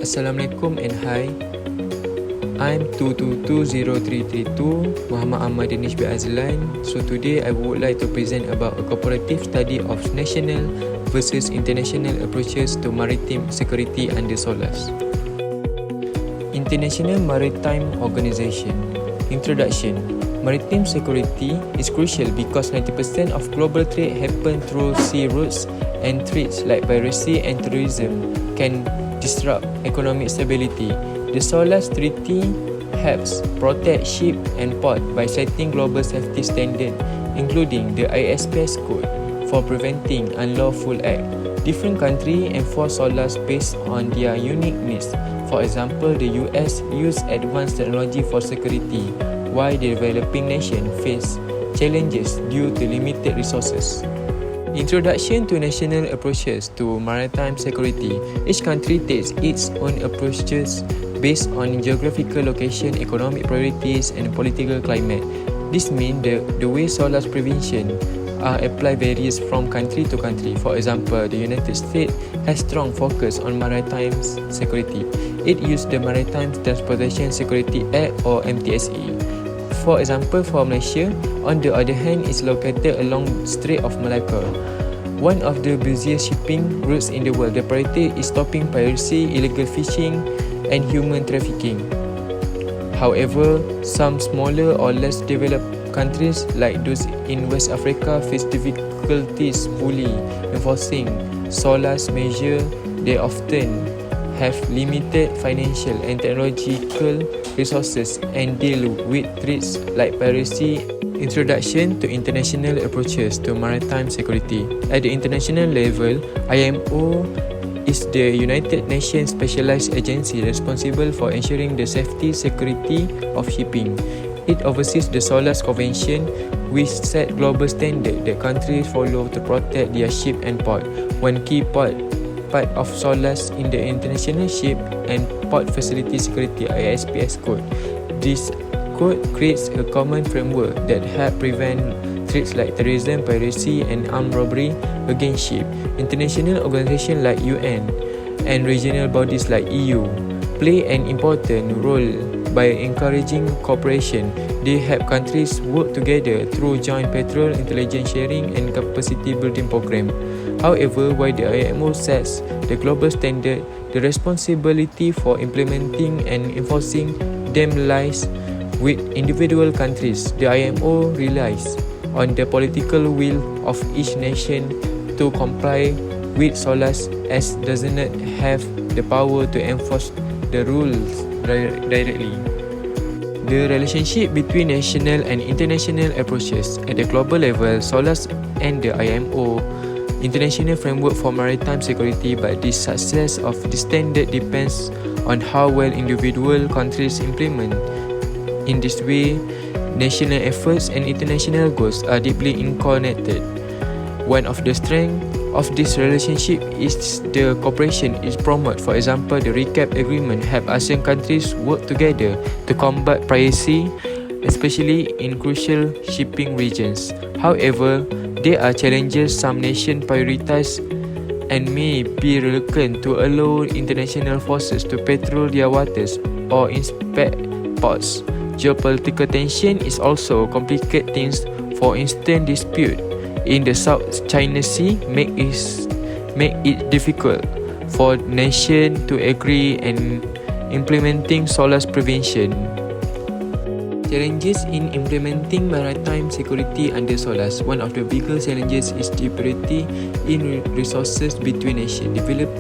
Assalamualaikum and hi. I'm 2220332 Muhammad Ahmad Danish bin Azlan. So today I would like to present about a comparative study of national versus international approaches to maritime security under SOLAS. International Maritime Organization. Introduction. Maritime security is crucial because 90% of global trade happen through sea routes, and threats like piracy and terrorism can disrupt economic stability. The SOLAS Treaty helps protect ship and port by setting global safety standards, including the ISPS code for preventing unlawful acts. Different countries enforce SOLAS based on their unique needs. For example, the US use advanced technology for security, while the developing nations face challenges due to limited resources. Introduction to national approaches to maritime security. Each country takes its own approaches based on geographical location, economic priorities, and political climate. This means the way SOLAS prevention are applied varies from country to country. For example, the United States has strong focus on maritime security. It uses the Maritime Transportation Security Act or MTSA. For example, for Malaysia, on the other hand, is located along Strait of Malacca, one of the busiest shipping routes in the world. The priority is stopping piracy, illegal fishing, and human trafficking. However, some smaller or less developed countries like those in West Africa face difficulties fully enforcing SOLAS measures. They often have limited financial and technological resources and deal with threats like piracy. Introduction to international approaches to maritime security. At the international level, IMO is the United Nations specialized agency responsible for ensuring the safety security of shipping. It oversees the SOLAS Convention, which set global standards that countries follow to protect their ship and port. One key part of SOLAS in the International Ship and Port Facility Security ISPS code. This code creates a common framework that helps prevent threats like terrorism, piracy, and armed robbery against ships. International organizations like UN and regional bodies like EU play an important role by encouraging cooperation. They help countries work together through joint patrol, intelligence sharing, and capacity building programs. However, while the IMO sets the global standard, the responsibility for implementing and enforcing them lies with individual countries. The IMO relies on the political will of each nation to comply with SOLAS, as does not have the power to enforce the rules directly. The relationship between national and international approaches. At the global level, SOLAS and the IMO international framework for maritime security, but the success of the standard depends on how well individual countries implement. In this way, national efforts and international goals are deeply interconnected. One of the strengths of this relationship is the cooperation it promotes. For example, the RECAP agreement helps ASEAN countries work together to combat piracy, especially in crucial shipping regions. However, there are challenges. Some nations prioritize and may be reluctant to allow international forces to patrol their waters or inspect ports. Geopolitical tension is also complicated things. For instance, dispute in the South China Sea make it difficult for nations to agree and implementing SOLAS prevention. Challenges in implementing maritime security under SOLAS. One of the biggest challenges is disparity in resources between nations. Developed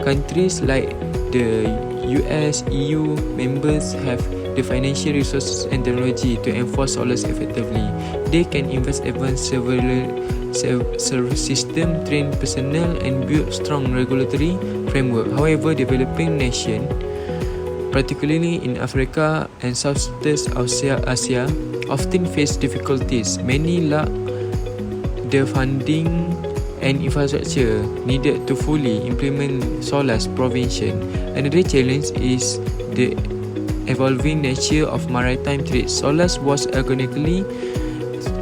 countries like the US, EU members have the financial resources and technology to enforce SOLAS effectively. They can invest advanced service system, train personnel, and build strong regulatory framework. However, developing nations, particularly in Africa and Southeast Asia, often face difficulties. Many lack the funding and infrastructure needed to fully implement SOLAS prevention. Another challenge is the evolving nature of maritime trade. SOLAS was organically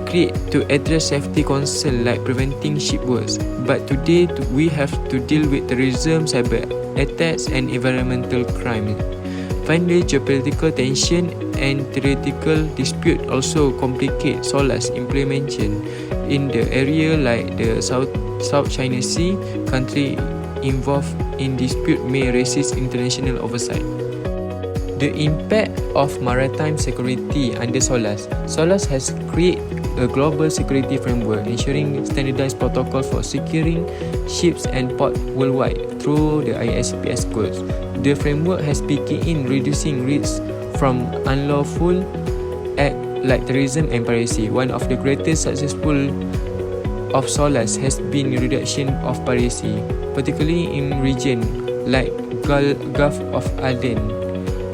created to address safety concerns like preventing shipwrecks, but today we have to deal with terrorism, cyber attacks, and environmental crime. Finally, geopolitical tension and theoretical dispute also complicate SOLAS implementation in the area, like the South China Sea. Countries involved in dispute may resist international oversight. The impact of maritime security under SOLAS. SOLAS has created a global security framework ensuring standardized protocol for securing ships and ports worldwide through the ISPS codes. The framework has been key in reducing risks from unlawful acts like terrorism and piracy. One of the greatest successful of SOLAS has been reduction of piracy, particularly in regions like Gulf of Aden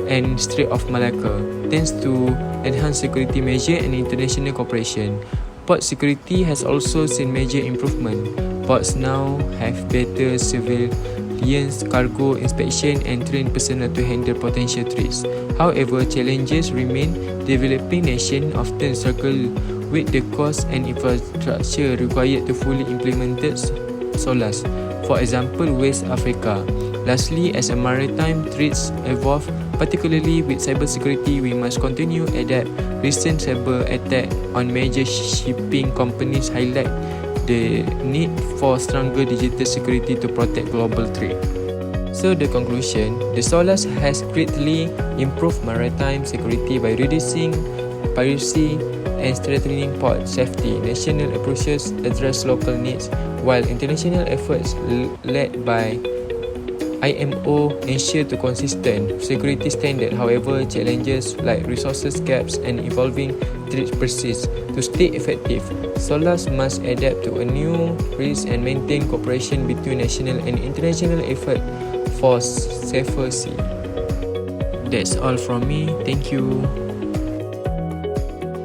and Strait of Malacca, thanks to enhanced security measures and international cooperation. Port security has also seen major improvement. Ports now have better surveillance, cargo inspection, and trained personnel to handle potential threats. However, challenges remain. Developing nations often struggle with the cost and infrastructure required to fully implement SOLAS. For example, West Africa. Lastly, as a maritime threats evolve, particularly with cybersecurity, we must continue to adapt. Recent cyber attack on major shipping companies highlight the need for stronger digital security to protect global trade. So the conclusion, the SOLAS has greatly improved maritime security by reducing piracy and strengthening port safety. National approaches address local needs, while international efforts led by IMO ensure to consistent security standard. However, challenges like resources gaps and evolving threats persist. To stay effective, SOLAS must adapt to a new risk and maintain cooperation between national and international efforts for safer sea. That's all from me. Thank you.